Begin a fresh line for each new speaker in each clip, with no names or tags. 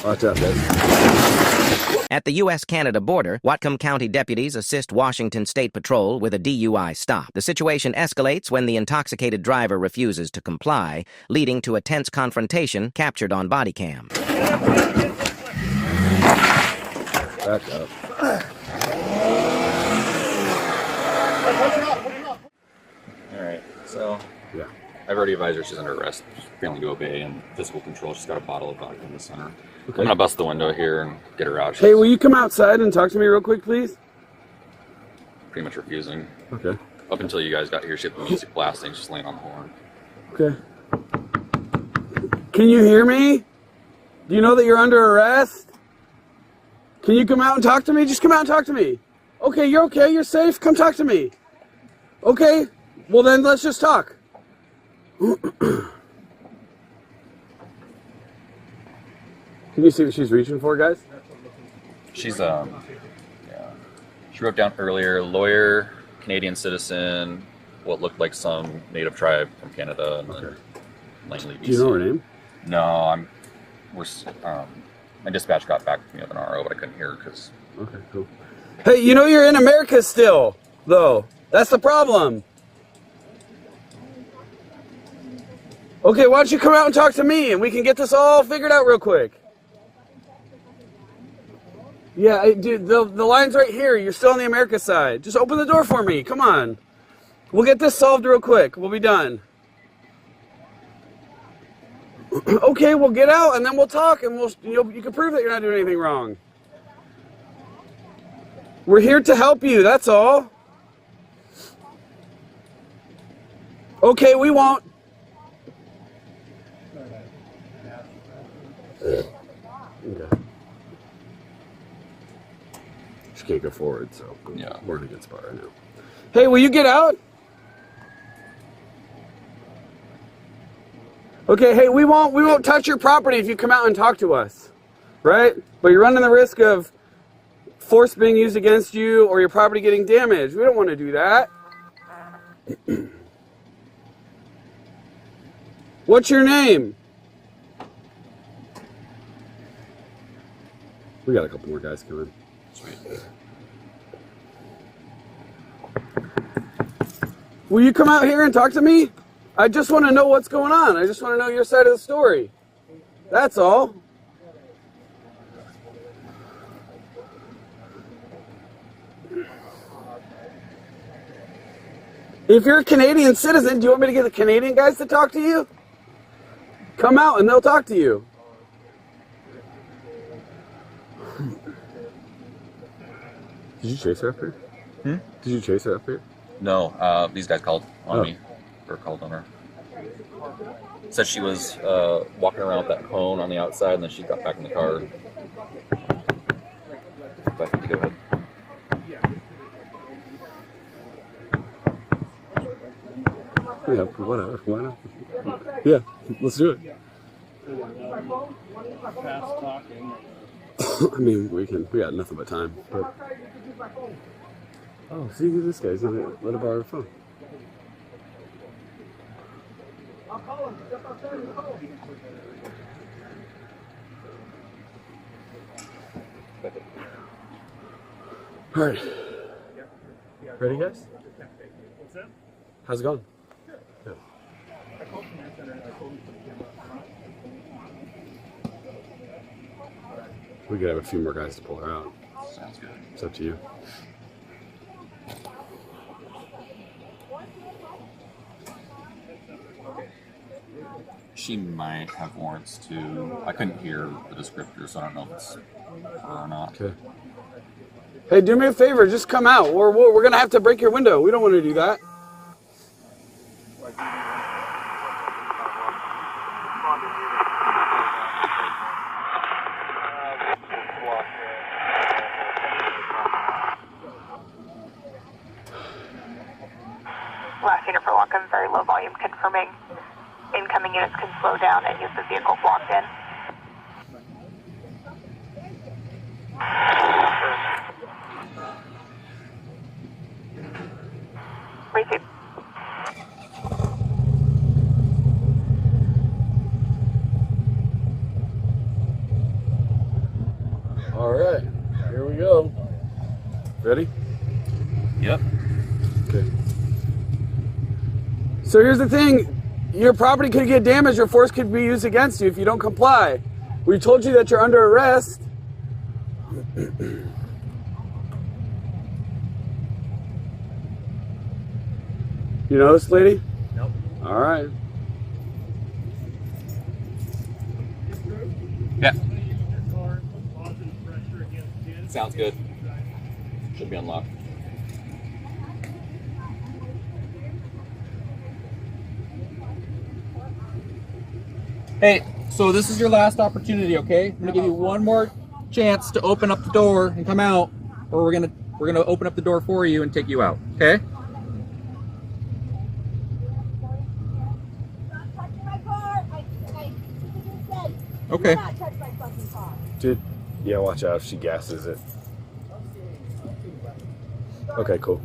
Watch out, guys.
At the U.S. Canada border, Whatcom County deputies assist Washington State Patrol with a DUI stop. The situation escalates when the intoxicated driver refuses to comply, leading to a tense confrontation captured on Bodycam.
Back up.
All right, so
Yeah.
I've already advised her she's under arrest. She's failing to obey and physical control. She's got a bottle of vodka in the center.
Okay.
I'm gonna bust the window here and get her out. She's
Hey, will you come outside and talk to me real quick, please?
pretty much refusing.
Okay.
Up until you guys got here, she had the music blasting. She's laying on the horn.
Okay. Can you hear me? Do you know that you're under arrest? Can you come out and talk to me? Just come out and talk to me. Okay, you're okay. You're safe. Come talk to me. Okay. Well, then let's just talk. Can you see what she's reaching for, guys?
She's yeah. She wrote down earlier, lawyer, Canadian citizen, what looked like some native tribe from Canada, and then Langley, BC.
Do you know her name?
No, my dispatch got back with me with an RO, but I couldn't hear her because.
Okay, cool. Hey, you know you're in America still, though. That's the problem. Okay, why don't you come out and talk to me and we can get this all figured out real quick. Yeah, dude, the line's right here. You're still on the America side. Just open the door for me. Come on. We'll get this solved real quick. We'll be done. Okay, we'll get out and then we'll talk and you can prove that you're not doing anything wrong. We're here to help you, that's all. Okay, we won't. Okay. She can't go forward, so
yeah,
we're in a good spot right now. Hey, will you get out? Okay, hey, we won't touch your property if you come out and talk to us, right? But you're running the risk of force being used against you or your property getting damaged. We don't want to do that. What's your name? We got a couple more guys coming.
Sweet.
Will you come out here and talk to me? I just want to know what's going on. I just want to know your side of the story. That's all. If you're a Canadian citizen, do you want me to get the Canadian guys to talk to you? Come out and they'll talk to you. Did you chase her up here? Did you chase her up here?
No, these guys called on me, or called on her. Said she was walking around with that cone on the outside, and then she got back in the car. But go ahead.
Yeah, whatever. Why not? Yeah, let's do it. I mean, we got nothing but time. But oh, see who this guy's gonna let her borrow her phone. All right. Ready, guys?
What's that?
How's it going? Good. We could have a few more guys to pull her out.
Sounds good.
It's up to you.
She might have warrants too. I couldn't hear the descriptor, so I don't know if it's her or not.
Okay. Hey, do me a favor. Just come out. We're going to have to break your window. We don't want to do that.
Last unit for Whatcom, very low volume, confirming incoming units can slow down and use the vehicle blocked in. Receive.
All right, here we go. Ready?
Yep.
Okay. So here's the thing. Your property could get damaged or force could be used against you if you don't comply. We told you that you're under arrest. You know this lady?
Nope.
All right.
Yeah. Sounds good. Should be unlocked. Hey, so this is your last opportunity, okay? I'm gonna give you one more chance to open up the door and come out, or we're gonna open up the door for you and take you out, okay? Okay.
Dude, yeah, watch out if she gasses it. Okay, cool.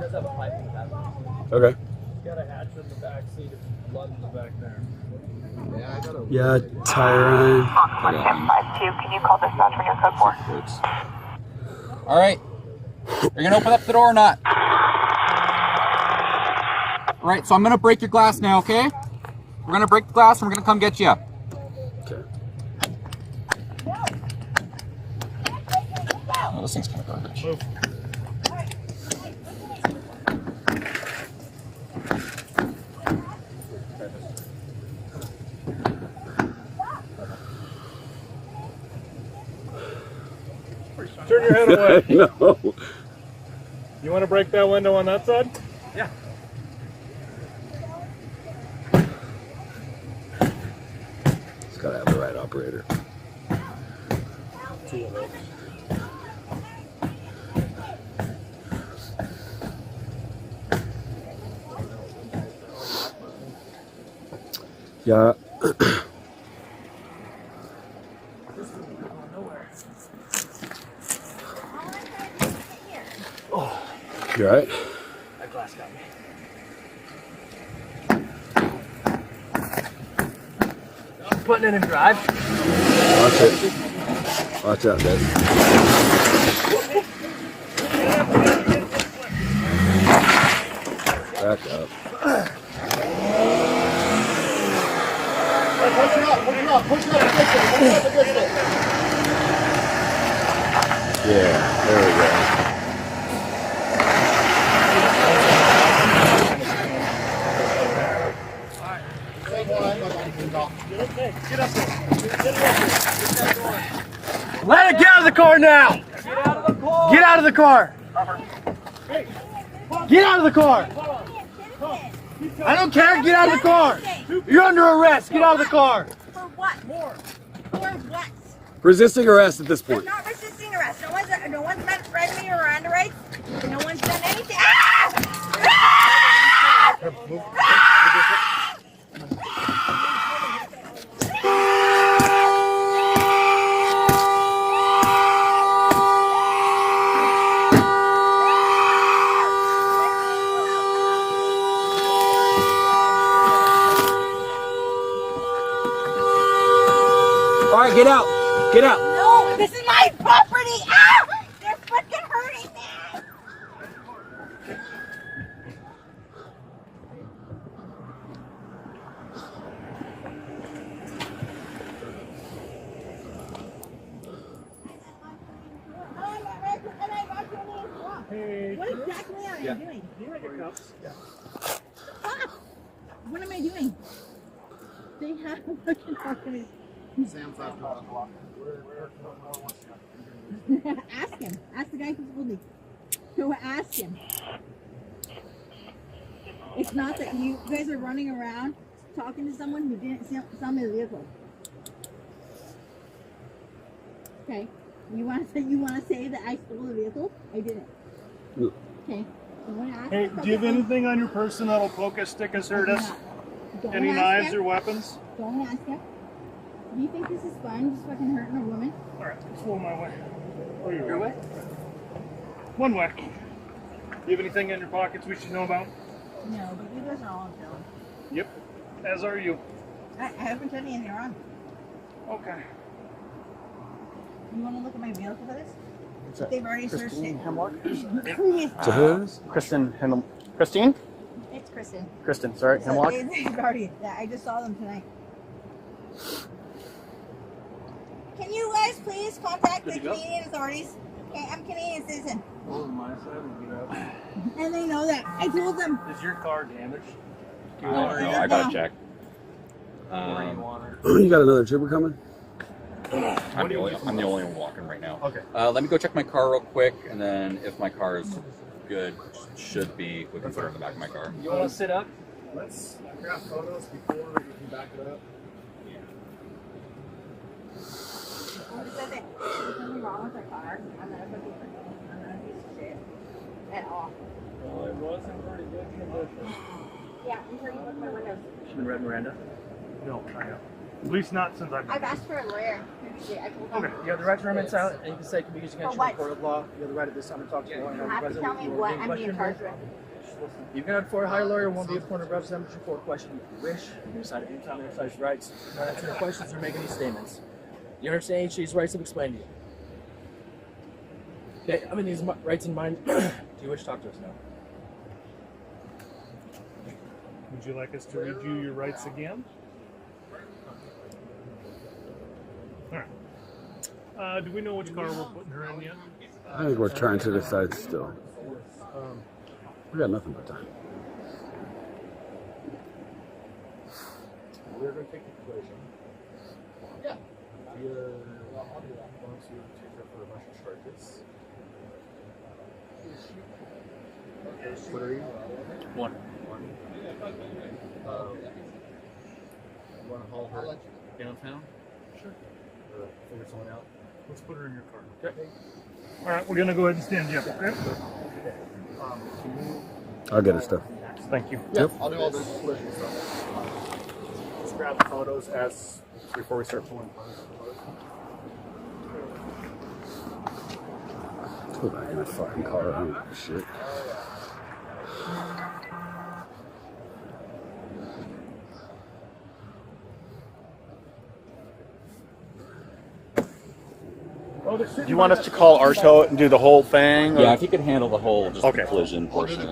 Does have a pipe in the back.
Okay.
Got a hatch in the back seat if blood in the back there. Yeah, I got a.
Yeah, Tyron.
Whatcom 5-2, can you call dispatch when you're code 4?
All right. Are you gonna open up the door or not? All right. So I'm gonna break your glass now, okay? We're gonna break the glass and we're gonna come get you.
Okay.
Oh, this thing's kind of garbage.
Turn your head away.
No.
You want to break that window on that side?
Yeah.
It's gotta have the right operator.
Two of those.
Yeah. You all right?
That glass got me. Putting it in drive.
Watch it. Watch out, Dad. Back up.
Push it up, push it up, push it up against it.
Yeah, there we go.
Get up there. Let it get out of the car now. Get out of the car. Get out of the car. Get out of the car. I don't care. Get out of the car. You're under arrest. Get out of the car.
For what? More. For what?
Resisting arrest at this
I'm
point.
not resisting arrest. No one's read me Miranda rights. No one's done anything. Ah! Ah!
All right, get out. Get out.
No, this is my property. Ah! They're freaking hurting me. What exactly are you doing? Ah! What am I doing? They have a fucking organization. Ask him. Ask the guy who's holding. Go ask him. It's not that you guys are running around talking to someone who didn't sell me the vehicle. Okay. You want to say that I stole the vehicle? I didn't.
No.
Okay. You want to ask
Hey,
him?
do you have anything on your person that'll poke us, stick us, hurt us?
Don't
Any
ask
knives
him.
or weapons?
Don't ask him. Do you think this is fun? Just fucking hurting a woman?
All right, slow my way. Oh, your way? One way. Do you have anything in your pockets we should know about?
No, but you guys are all in jail.
Yep. As are you.
I haven't done anything wrong.
Okay.
You want to look at my vehicle for this? They've already searched it.
Hemlock?
To whose?
Christine?
It's Kristen.
Kristen, sorry,
So
Hemlock?
they've already, I just saw them tonight. Can you guys please contact the Canadian authorities? Okay, I'm a Canadian citizen.
Oh, my side would be up.
And they know that. I told them.
Is your car damaged?
I don't know. I gotta check.
You got another trooper coming?
I'm the only one walking right now.
Okay.
Let me go check my car real quick, and then if my car is good, should be, we can put her in the back of my car.
You want to sit up?
Let's grab photos before we can back it up.
They said that there's nothing wrong with their car. I'm not a piece of shit at all.
Well, it was in pretty good condition.
Yeah, I'm sure you look at my windows.
Should we read Miranda? No, I have. At least not since I've been.
I've asked for a lawyer. I told them.
Okay, you have the right to remain silent, and you can say it can be used against
For
you in
what?
court of law. You have the right at this time to talk to the lawyer.
You have to tell me what I'm being charged with.
You can have for a higher lawyer won't be appointed representative for a question if you wish. You decide at any time to exercise your rights. Not answer any questions or make any statements. You understand each of these rights I've explained to you. Okay, I mean these rights in mind. Do you wish to talk to us now?
Would you like us to read you your rights again? All right. Do we know which car we're putting her in yet?
I think we're trying to decide still. We got nothing but time.
We're going to take the collision. Yeah. We are going to take her for a bunch of charges. What are you?
One.
You want to haul her
Downtown?
Sure. Or figure someone out?
Let's put her in your car.
Okay.
All right, we're going to go ahead and stand you up, okay?
I'll get his stuff.
Thank you.
Yep. I'll do all this collision stuff. Let's grab the photos before we start pulling photos.
Let's go back in the fucking car. I don't give a shit.
Oh,
Do you want us to call Arto and do the whole thing?
Yeah, if you could handle the whole just
Okay.
the collision portion.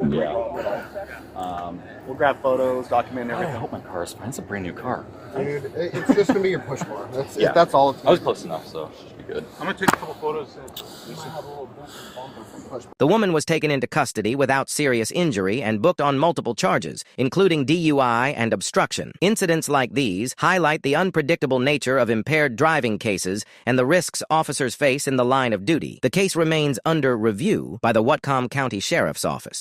Yeah.
We'll grab photos, document
I
everything.
hope my car is fine. It's a brand new car.
Dude, it's just going to be your push bar.
Yeah.
That's all it's
I was close enough, so it should be good.
I'm going to take a couple photos.
The woman was taken into custody without serious injury and booked on multiple charges, including DUI and obstruction. Incidents like these highlight the unpredictable nature of impaired driving cases and the risks officers face in the line of duty. The case remains under review by the Whatcom County Sheriff's Office.